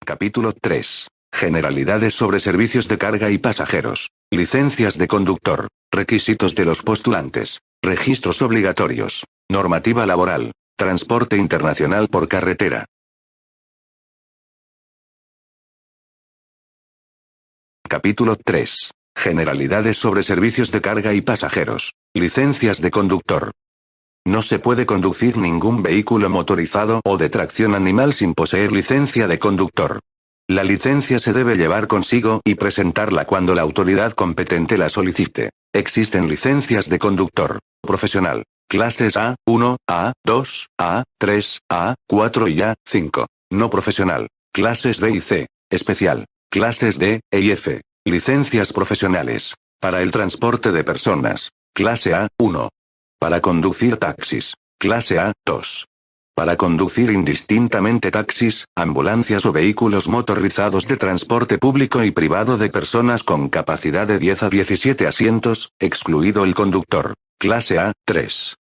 Capítulo 3. Generalidades sobre servicios de carga y pasajeros. Licencias de conductor. Requisitos de los postulantes. Registros obligatorios. Normativa laboral. Transporte internacional por carretera. Capítulo 3. Generalidades sobre servicios de carga y pasajeros. Licencias de conductor. No se puede conducir ningún vehículo motorizado o de tracción animal sin poseer licencia de conductor. La licencia se debe llevar consigo y presentarla cuando la autoridad competente la solicite. Existen licencias de conductor profesional, clases A1, A2, A3, A4 y A5. No profesional, clases B y C. Especial, clases D, E y F. Licencias profesionales. Para el transporte de personas, clase A1. Para conducir taxis, clase A2. Para conducir indistintamente taxis, ambulancias o vehículos motorizados de transporte público y privado de personas con capacidad de 10 a 17 asientos, excluido el conductor, clase A3.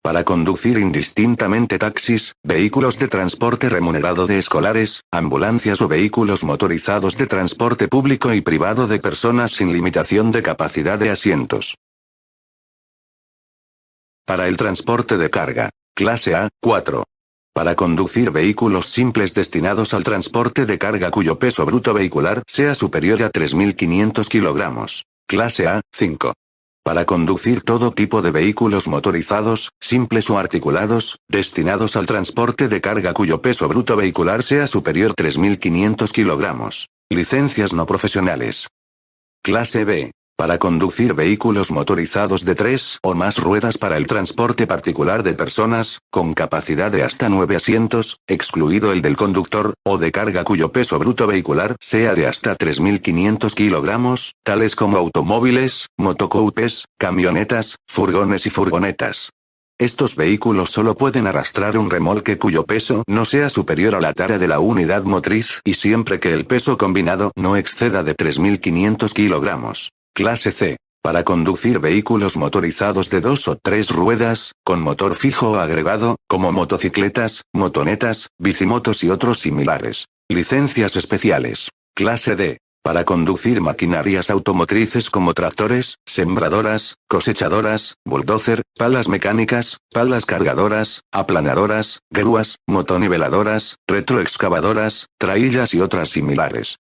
Para conducir indistintamente taxis, vehículos de transporte remunerado de escolares, ambulancias o vehículos motorizados de transporte público y privado de personas sin limitación de capacidad de asientos. Para el transporte de carga, clase A4. Para conducir vehículos simples destinados al transporte de carga cuyo peso bruto vehicular sea superior a 3.500 kilogramos, clase A5. Para conducir todo tipo de vehículos motorizados, simples o articulados, destinados al transporte de carga cuyo peso bruto vehicular sea superior a 3.500 kilogramos. Licencias no profesionales. Clase B. Para conducir vehículos motorizados de 3 o más ruedas para el transporte particular de personas, con capacidad de hasta 9 asientos, excluido el del conductor, o de carga cuyo peso bruto vehicular sea de hasta 3.500 kilogramos, tales como automóviles, motocoupes, camionetas, furgones y furgonetas. Estos vehículos solo pueden arrastrar un remolque cuyo peso no sea superior a la tara de la unidad motriz y siempre que el peso combinado no exceda de 3.500 kilogramos. Clase C. Para conducir vehículos motorizados de 2 o 3 ruedas, con motor fijo o agregado, como motocicletas, motonetas, bicimotos y otros similares. Licencias especiales. Clase D. Para conducir maquinarias automotrices como tractores, sembradoras, cosechadoras, bulldozer, palas mecánicas, palas cargadoras, aplanadoras, grúas, motoniveladoras, retroexcavadoras, traillas y otras similares.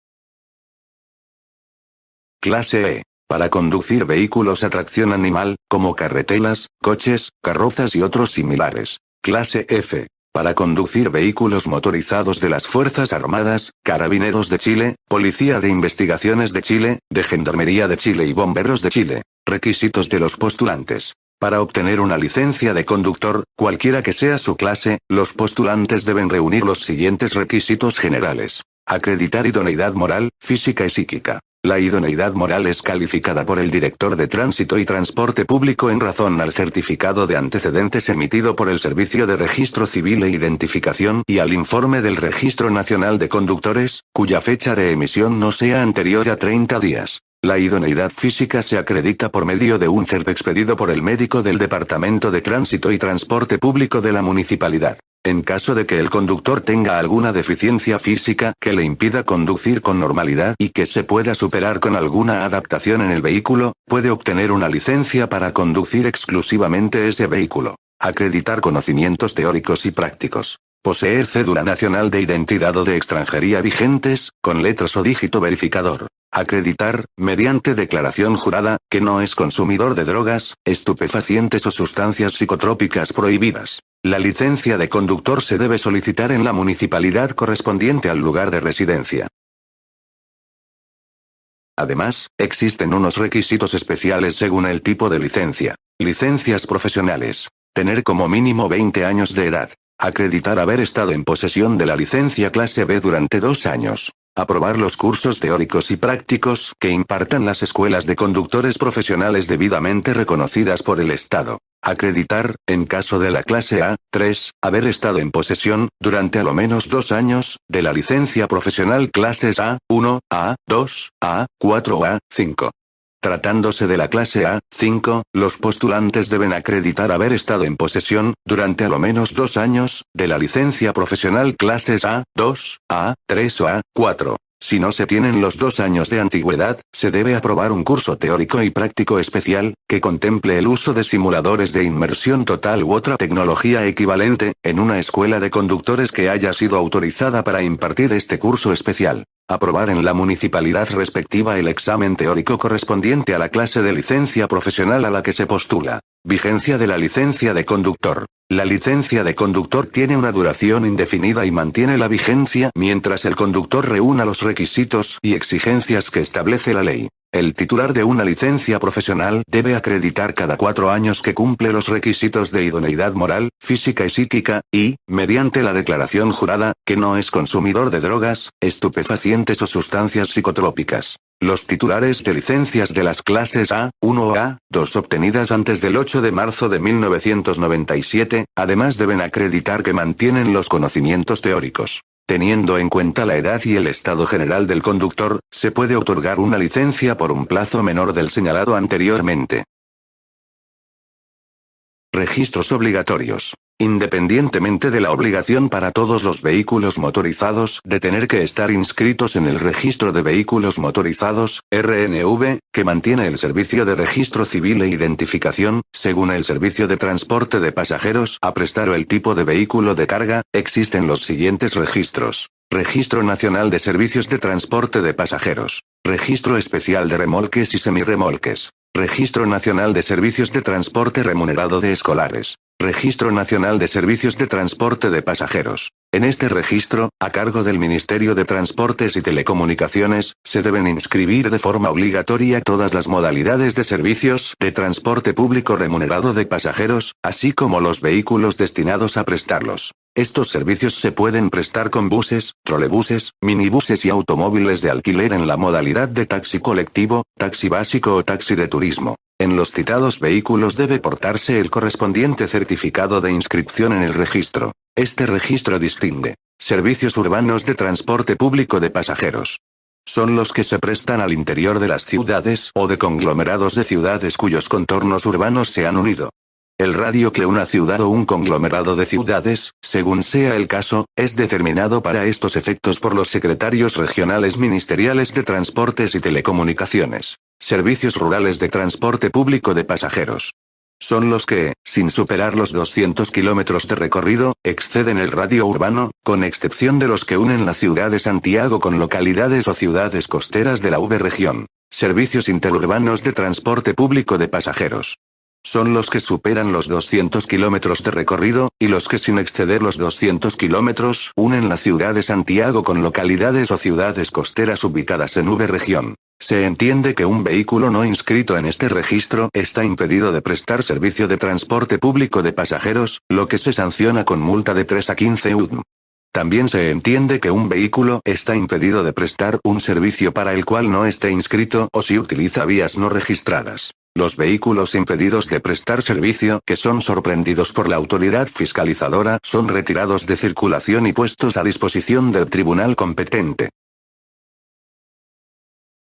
Clase E. Para conducir vehículos a tracción animal, como carretelas, coches, carrozas y otros similares. Clase F. Para conducir vehículos motorizados de las Fuerzas Armadas, Carabineros de Chile, Policía de Investigaciones de Chile, de Gendarmería de Chile y Bomberos de Chile. Requisitos de los postulantes. Para obtener una licencia de conductor, cualquiera que sea su clase, los postulantes deben reunir los siguientes requisitos generales. Acreditar idoneidad moral, física y psíquica. La idoneidad moral es calificada por el Director de Tránsito y Transporte Público en razón al certificado de antecedentes emitido por el Servicio de Registro Civil e Identificación y al informe del Registro Nacional de Conductores, cuya fecha de emisión no sea anterior a 30 días. La idoneidad física se acredita por medio de un CERT expedido por el médico del Departamento de Tránsito y Transporte Público de la Municipalidad. En caso de que el conductor tenga alguna deficiencia física que le impida conducir con normalidad y que se pueda superar con alguna adaptación en el vehículo, puede obtener una licencia para conducir exclusivamente ese vehículo. Acreditar conocimientos teóricos y prácticos. Poseer cédula nacional de identidad o de extranjería vigentes, con letras o dígito verificador. Acreditar, mediante declaración jurada, que no es consumidor de drogas, estupefacientes o sustancias psicotrópicas prohibidas. La licencia de conductor se debe solicitar en la municipalidad correspondiente al lugar de residencia. Además, existen unos requisitos especiales según el tipo de licencia. Licencias profesionales. Tener como mínimo 20 años de edad. Acreditar haber estado en posesión de la licencia clase B durante 2 años. Aprobar los cursos teóricos y prácticos que impartan las escuelas de conductores profesionales debidamente reconocidas por el Estado. Acreditar, en caso de la clase A3, haber estado en posesión, durante a lo menos 2 años, de la licencia profesional clases A1, A2, A4 o A5. Tratándose de la clase A5, los postulantes deben acreditar haber estado en posesión, durante a lo menos 2 años, de la licencia profesional clases A2, A3 o A4. Si no se tienen los 2 años de antigüedad, se debe aprobar un curso teórico y práctico especial, que contemple el uso de simuladores de inmersión total u otra tecnología equivalente, en una escuela de conductores que haya sido autorizada para impartir este curso especial. Aprobar en la municipalidad respectiva el examen teórico correspondiente a la clase de licencia profesional a la que se postula. Vigencia de la licencia de conductor. La licencia de conductor tiene una duración indefinida y mantiene la vigencia mientras el conductor reúna los requisitos y exigencias que establece la ley. El titular de una licencia profesional debe acreditar cada 4 años que cumple los requisitos de idoneidad moral, física y psíquica, y, mediante la declaración jurada, que no es consumidor de drogas, estupefacientes o sustancias psicotrópicas. Los titulares de licencias de las clases A1 o A2 obtenidas antes del 8 de marzo de 1997, además deben acreditar que mantienen los conocimientos teóricos. Teniendo en cuenta la edad y el estado general del conductor, se puede otorgar una licencia por un plazo menor del señalado anteriormente. Registros obligatorios. Independientemente de la obligación para todos los vehículos motorizados de tener que estar inscritos en el Registro de Vehículos Motorizados, RNV, que mantiene el Servicio de Registro Civil e Identificación, según el Servicio de Transporte de Pasajeros, a prestar o el tipo de vehículo de carga, existen los siguientes registros. Registro Nacional de Servicios de Transporte de Pasajeros. Registro Especial de Remolques y Semirremolques. Registro Nacional de Servicios de Transporte Remunerado de Escolares. Registro Nacional de Servicios de Transporte de Pasajeros. En este registro, a cargo del Ministerio de Transportes y Telecomunicaciones, se deben inscribir de forma obligatoria todas las modalidades de servicios de transporte público remunerado de pasajeros, así como los vehículos destinados a prestarlos. Estos servicios se pueden prestar con buses, trolebuses, minibuses y automóviles de alquiler en la modalidad de taxi colectivo, taxi básico o taxi de turismo. En los citados vehículos debe portarse el correspondiente certificado de inscripción en el registro. Este registro distingue servicios urbanos de transporte público de pasajeros. Son los que se prestan al interior de las ciudades o de conglomerados de ciudades cuyos contornos urbanos se han unido. El radio que una ciudad o un conglomerado de ciudades, según sea el caso, es determinado para estos efectos por los secretarios regionales ministeriales de Transportes y Telecomunicaciones. Servicios rurales de transporte público de pasajeros. Son los que, sin superar los 200 kilómetros de recorrido, exceden el radio urbano, con excepción de los que unen la ciudad de Santiago con localidades o ciudades costeras de la V-región. Servicios interurbanos de transporte público de pasajeros. Son los que superan los 200 kilómetros de recorrido, y los que sin exceder los 200 kilómetros, unen la ciudad de Santiago con localidades o ciudades costeras ubicadas en V-región. Se entiende que un vehículo no inscrito en este registro está impedido de prestar servicio de transporte público de pasajeros, lo que se sanciona con multa de 3 a 15 UDM. También se entiende que un vehículo está impedido de prestar un servicio para el cual no esté inscrito o si utiliza vías no registradas. Los vehículos impedidos de prestar servicio que son sorprendidos por la autoridad fiscalizadora son retirados de circulación y puestos a disposición del tribunal competente.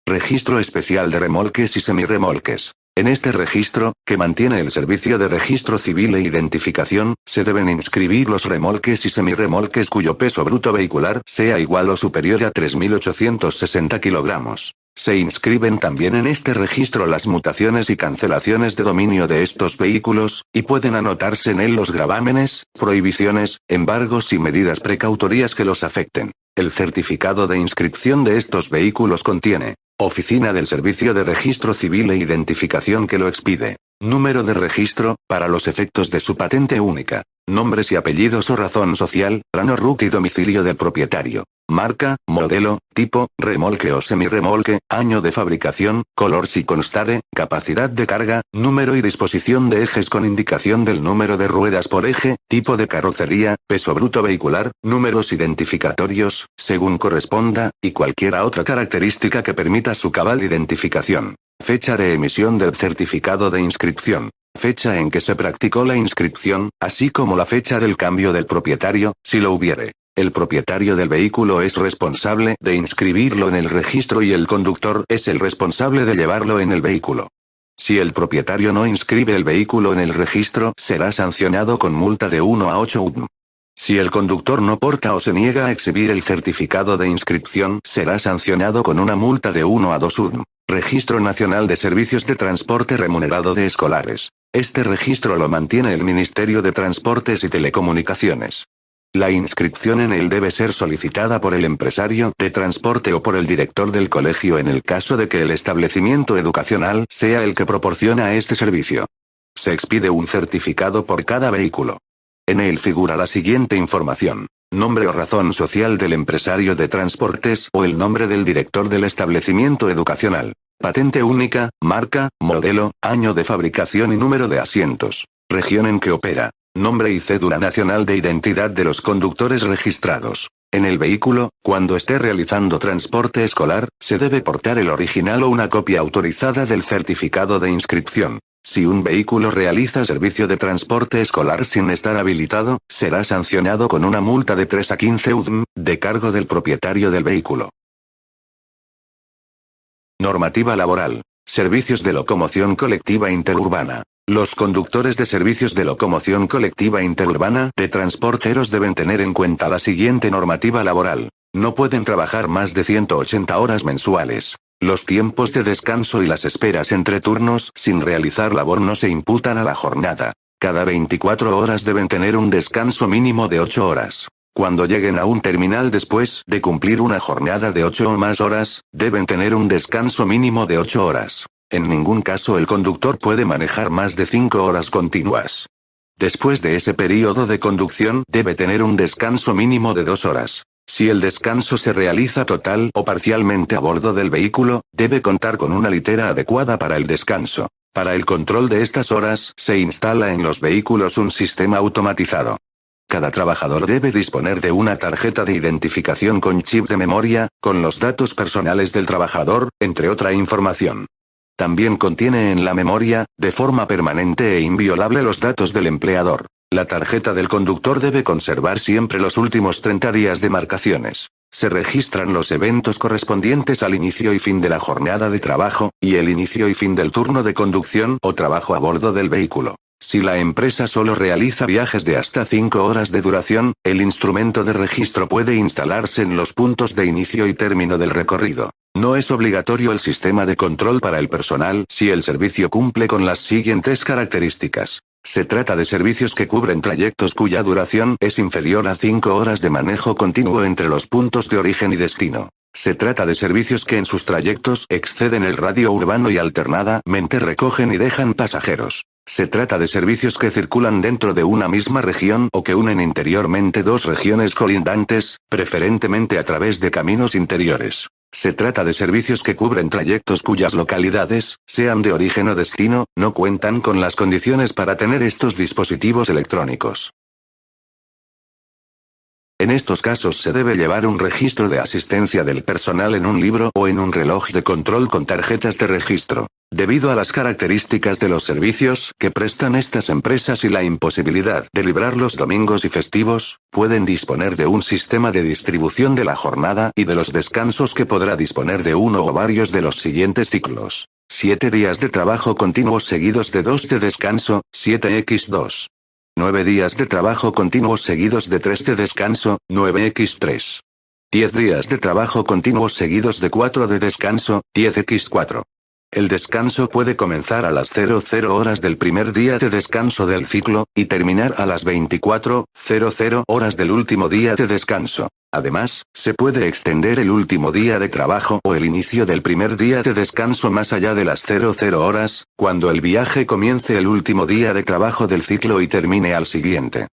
Registro Especial de Remolques y Semirremolques. En este registro, que mantiene el Servicio de Registro Civil e Identificación, se deben inscribir los remolques y semirremolques cuyo peso bruto vehicular sea igual o superior a 3.860 kilogramos. Se inscriben también en este registro las mutaciones y cancelaciones de dominio de estos vehículos, y pueden anotarse en él los gravámenes, prohibiciones, embargos y medidas precautorias que los afecten. El certificado de inscripción de estos vehículos contiene Oficina del Servicio de Registro Civil e Identificación que lo expide. Número de registro, para los efectos de su patente única. Nombres y apellidos o razón social, rano RUC y domicilio del propietario. Marca, modelo, tipo, remolque o semirremolque, año de fabricación, color si constare, capacidad de carga, número y disposición de ejes con indicación del número de ruedas por eje, tipo de carrocería, peso bruto vehicular, números identificatorios, según corresponda, y cualquier otra característica que permita su cabal identificación. Fecha de emisión del certificado de inscripción. Fecha en que se practicó la inscripción, así como la fecha del cambio del propietario, si lo hubiere. El propietario del vehículo es responsable de inscribirlo en el registro y el conductor es el responsable de llevarlo en el vehículo. Si el propietario no inscribe el vehículo en el registro, será sancionado con multa de 1 a 8 UDM. Si el conductor no porta o se niega a exhibir el certificado de inscripción, será sancionado con una multa de 1 a 2 UDM. Registro Nacional de Servicios de Transporte Remunerado de Escolares. Este registro lo mantiene el Ministerio de Transportes y Telecomunicaciones. La inscripción en él debe ser solicitada por el empresario de transporte o por el director del colegio en el caso de que el establecimiento educacional sea el que proporciona este servicio. Se expide un certificado por cada vehículo. En él figura la siguiente información: nombre o razón social del empresario de transportes o el nombre del director del establecimiento educacional, patente única, marca, modelo, año de fabricación y número de asientos, región en que opera, nombre y cédula nacional de identidad de los conductores registrados. En el vehículo, cuando esté realizando transporte escolar, se debe portar el original o una copia autorizada del certificado de inscripción. Si un vehículo realiza servicio de transporte escolar sin estar habilitado, será sancionado con una multa de 3 a 15 UDM, de cargo del propietario del vehículo. Normativa laboral. Servicios de locomoción colectiva interurbana. Los conductores de servicios de locomoción colectiva interurbana de transporteros deben tener en cuenta la siguiente normativa laboral. No pueden trabajar más de 180 horas mensuales. Los tiempos de descanso y las esperas entre turnos sin realizar labor no se imputan a la jornada. Cada 24 horas deben tener un descanso mínimo de 8 horas. Cuando lleguen a un terminal después de cumplir una jornada de 8 o más horas, deben tener un descanso mínimo de 8 horas. En ningún caso el conductor puede manejar más de 5 horas continuas. Después de ese periodo de conducción, debe tener un descanso mínimo de 2 horas. Si el descanso se realiza total o parcialmente a bordo del vehículo, debe contar con una litera adecuada para el descanso. Para el control de estas horas, se instala en los vehículos un sistema automatizado. Cada trabajador debe disponer de una tarjeta de identificación con chip de memoria, con los datos personales del trabajador, entre otra información. También contiene en la memoria, de forma permanente e inviolable, los datos del empleador. La tarjeta del conductor debe conservar siempre los últimos 30 días de marcaciones. Se registran los eventos correspondientes al inicio y fin de la jornada de trabajo, y el inicio y fin del turno de conducción o trabajo a bordo del vehículo. Si la empresa solo realiza viajes de hasta 5 horas de duración, el instrumento de registro puede instalarse en los puntos de inicio y término del recorrido. No es obligatorio el sistema de control para el personal si el servicio cumple con las siguientes características. Se trata de servicios que cubren trayectos cuya duración es inferior a 5 horas de manejo continuo entre los puntos de origen y destino. Se trata de servicios que en sus trayectos exceden el radio urbano y alternadamente recogen y dejan pasajeros. Se trata de servicios que circulan dentro de una misma región o que unen interiormente dos regiones colindantes, preferentemente a través de caminos interiores. Se trata de servicios que cubren trayectos cuyas localidades, sean de origen o destino, no cuentan con las condiciones para tener estos dispositivos electrónicos. En estos casos se debe llevar un registro de asistencia del personal en un libro o en un reloj de control con tarjetas de registro. Debido a las características de los servicios que prestan estas empresas y la imposibilidad de librar los domingos y festivos, pueden disponer de un sistema de distribución de la jornada y de los descansos que podrá disponer de uno o varios de los siguientes ciclos. 7 días de trabajo continuos seguidos de 2 de descanso, 7x2. 9 días de trabajo continuos seguidos de 3 de descanso, 9x3. 10 días de trabajo continuos seguidos de 4 de descanso, 10x4. El descanso puede comenzar a las 00 horas del primer día de descanso del ciclo, y terminar a las 24:00 horas del último día de descanso. Además, se puede extender el último día de trabajo o el inicio del primer día de descanso más allá de las 00 horas, cuando el viaje comience el último día de trabajo del ciclo y termine al siguiente.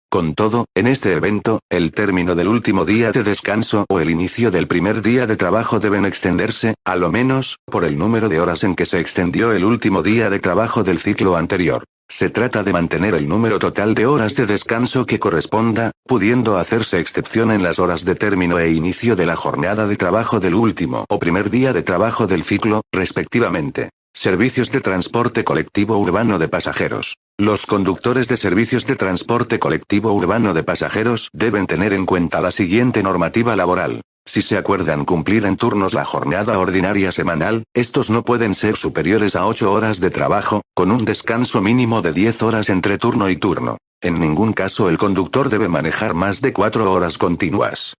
Con todo, en este evento, el término del último día de descanso o el inicio del primer día de trabajo deben extenderse, a lo menos, por el número de horas en que se extendió el último día de trabajo del ciclo anterior. Se trata de mantener el número total de horas de descanso que corresponda, pudiendo hacerse excepción en las horas de término e inicio de la jornada de trabajo del último o primer día de trabajo del ciclo, respectivamente. Servicios de transporte colectivo urbano de pasajeros. Los conductores de servicios de transporte colectivo urbano de pasajeros deben tener en cuenta la siguiente normativa laboral. Si se acuerdan cumplir en turnos la jornada ordinaria semanal, estos no pueden ser superiores a 8 horas de trabajo, con un descanso mínimo de 10 horas entre turno y turno. En ningún caso el conductor debe manejar más de 4 horas continuas.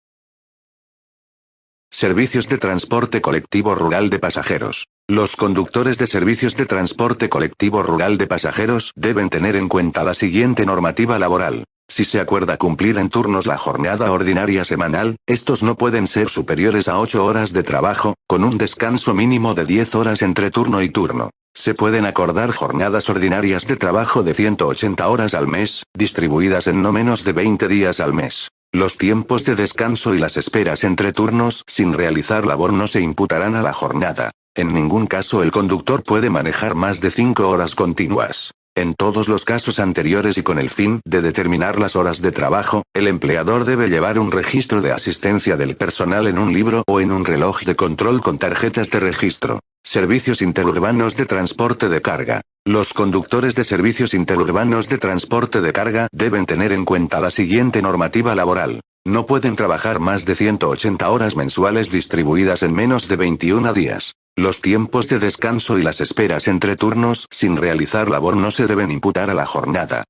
Servicios de transporte colectivo rural de pasajeros. Los conductores de servicios de transporte colectivo rural de pasajeros deben tener en cuenta la siguiente normativa laboral. Si se acuerda cumplir en turnos la jornada ordinaria semanal, estos no pueden ser superiores a 8 horas de trabajo, con un descanso mínimo de 10 horas entre turno y turno. Se pueden acordar jornadas ordinarias de trabajo de 180 horas al mes, distribuidas en no menos de 20 días al mes. Los tiempos de descanso y las esperas entre turnos sin realizar labor no se imputarán a la jornada. En ningún caso el conductor puede manejar más de 5 horas continuas. En todos los casos anteriores y con el fin de determinar las horas de trabajo, el empleador debe llevar un registro de asistencia del personal en un libro o en un reloj de control con tarjetas de registro. Servicios interurbanos de transporte de carga. Los conductores de servicios interurbanos de transporte de carga deben tener en cuenta la siguiente normativa laboral. No pueden trabajar más de 180 horas mensuales distribuidas en menos de 21 días. Los tiempos de descanso y las esperas entre turnos sin realizar labor no se deben imputar a la jornada.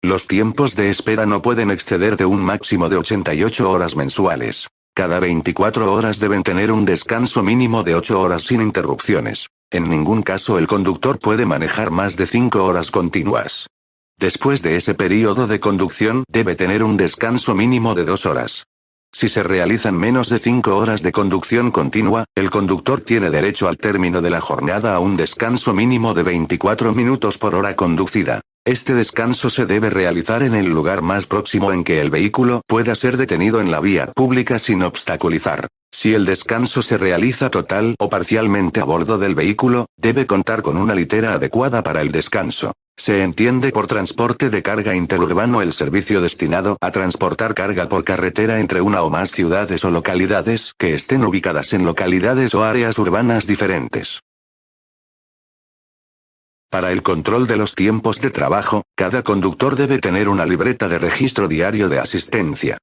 Los tiempos de espera no pueden exceder de un máximo de 88 horas mensuales. Cada 24 horas deben tener un descanso mínimo de 8 horas sin interrupciones. En ningún caso el conductor puede manejar más de 5 horas continuas. Después de ese periodo de conducción debe tener un descanso mínimo de 2 horas. Si se realizan menos de 5 horas de conducción continua, el conductor tiene derecho al término de la jornada a un descanso mínimo de 24 minutos por hora conducida. Este descanso se debe realizar en el lugar más próximo en que el vehículo pueda ser detenido en la vía pública sin obstaculizar. Si el descanso se realiza total o parcialmente a bordo del vehículo, debe contar con una litera adecuada para el descanso. Se entiende por transporte de carga interurbano el servicio destinado a transportar carga por carretera entre una o más ciudades o localidades que estén ubicadas en localidades o áreas urbanas diferentes. Para el control de los tiempos de trabajo, cada conductor debe tener una libreta de registro diario de asistencia.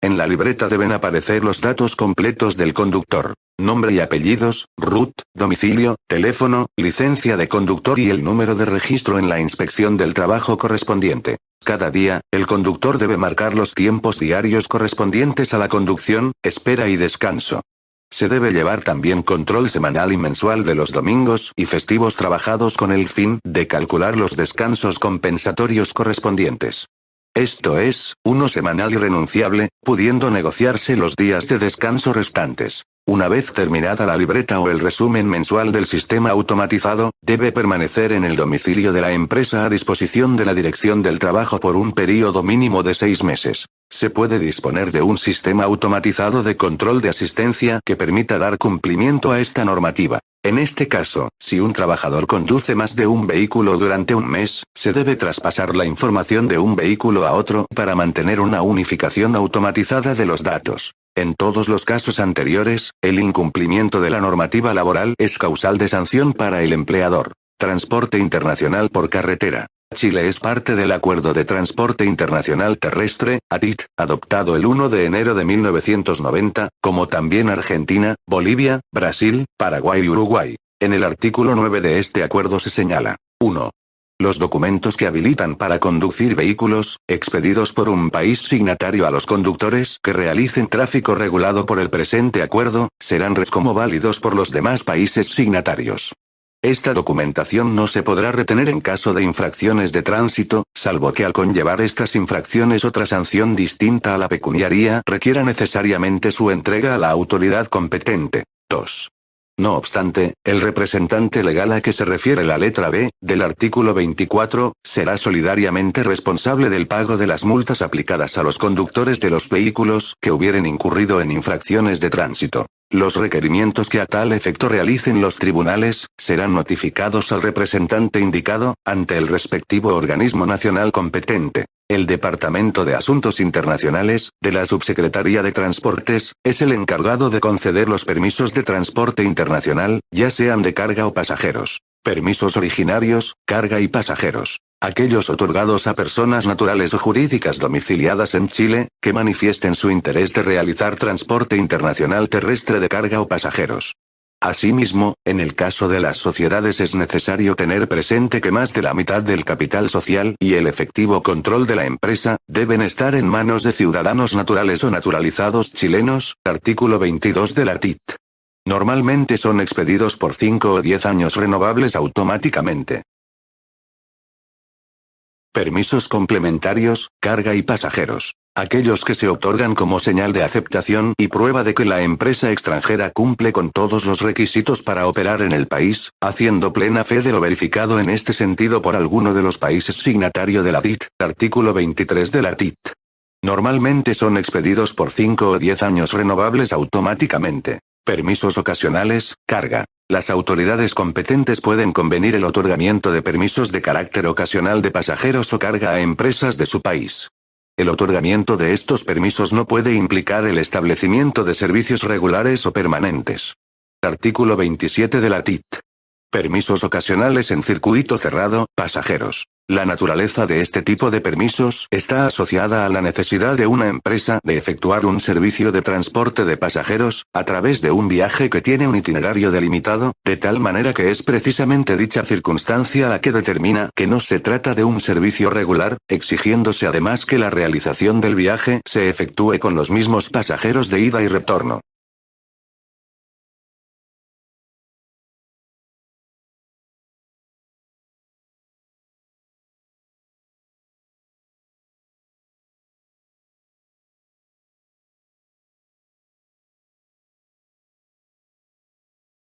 En la libreta deben aparecer los datos completos del conductor: nombre y apellidos, RUT, domicilio, teléfono, licencia de conductor y el número de registro en la inspección del trabajo correspondiente. Cada día, el conductor debe marcar los tiempos diarios correspondientes a la conducción, espera y descanso. Se debe llevar también control semanal y mensual de los domingos y festivos trabajados con el fin de calcular los descansos compensatorios correspondientes. Esto es, uno semanal irrenunciable, pudiendo negociarse los días de descanso restantes. Una vez terminada la libreta o el resumen mensual del sistema automatizado, debe permanecer en el domicilio de la empresa a disposición de la Dirección del Trabajo por un período mínimo de 6 meses. Se puede disponer de un sistema automatizado de control de asistencia que permita dar cumplimiento a esta normativa. En este caso, si un trabajador conduce más de un vehículo durante un mes, se debe traspasar la información de un vehículo a otro para mantener una unificación automatizada de los datos. En todos los casos anteriores, el incumplimiento de la normativa laboral es causal de sanción para el empleador. Transporte internacional por carretera. Chile es parte del Acuerdo de Transporte Internacional Terrestre, ATIT, adoptado el 1 de enero de 1990, como también Argentina, Bolivia, Brasil, Paraguay y Uruguay. En el artículo 9 de este acuerdo se señala: 1. Los documentos que habilitan para conducir vehículos, expedidos por un país signatario a los conductores que realicen tráfico regulado por el presente acuerdo, serán como válidos por los demás países signatarios. Esta documentación no se podrá retener en caso de infracciones de tránsito, salvo que al conllevar estas infracciones otra sanción distinta a la pecuniaria requiera necesariamente su entrega a la autoridad competente. 2. No obstante, el representante legal a que se refiere la letra B, del artículo 24, será solidariamente responsable del pago de las multas aplicadas a los conductores de los vehículos que hubieren incurrido en infracciones de tránsito. Los requerimientos que a tal efecto realicen los tribunales, serán notificados al representante indicado, ante el respectivo organismo nacional competente. El Departamento de Asuntos Internacionales, de la Subsecretaría de Transportes, es el encargado de conceder los permisos de transporte internacional, ya sean de carga o pasajeros. Permisos originarios, carga y pasajeros. Aquellos otorgados a personas naturales o jurídicas domiciliadas en Chile, que manifiesten su interés de realizar transporte internacional terrestre de carga o pasajeros. Asimismo, en el caso de las sociedades es necesario tener presente que más de la mitad del capital social y el efectivo control de la empresa, deben estar en manos de ciudadanos naturales o naturalizados chilenos, artículo 22 de la TIT. Normalmente son expedidos por 5 o 10 años renovables automáticamente. Permisos complementarios, carga y pasajeros. Aquellos que se otorgan como señal de aceptación y prueba de que la empresa extranjera cumple con todos los requisitos para operar en el país, haciendo plena fe de lo verificado en este sentido por alguno de los países signatario de la TIT, artículo 23 de la TIT. Normalmente son expedidos por 5 o 10 años renovables automáticamente. Permisos ocasionales, carga. Las autoridades competentes pueden convenir el otorgamiento de permisos de carácter ocasional de pasajeros o carga a empresas de su país. El otorgamiento de estos permisos no puede implicar el establecimiento de servicios regulares o permanentes. Artículo 27 de la TIT. Permisos ocasionales en circuito cerrado, pasajeros. La naturaleza de este tipo de permisos está asociada a la necesidad de una empresa de efectuar un servicio de transporte de pasajeros, a través de un viaje que tiene un itinerario delimitado, de tal manera que es precisamente dicha circunstancia la que determina que no se trata de un servicio regular, exigiéndose además que la realización del viaje se efectúe con los mismos pasajeros de ida y retorno.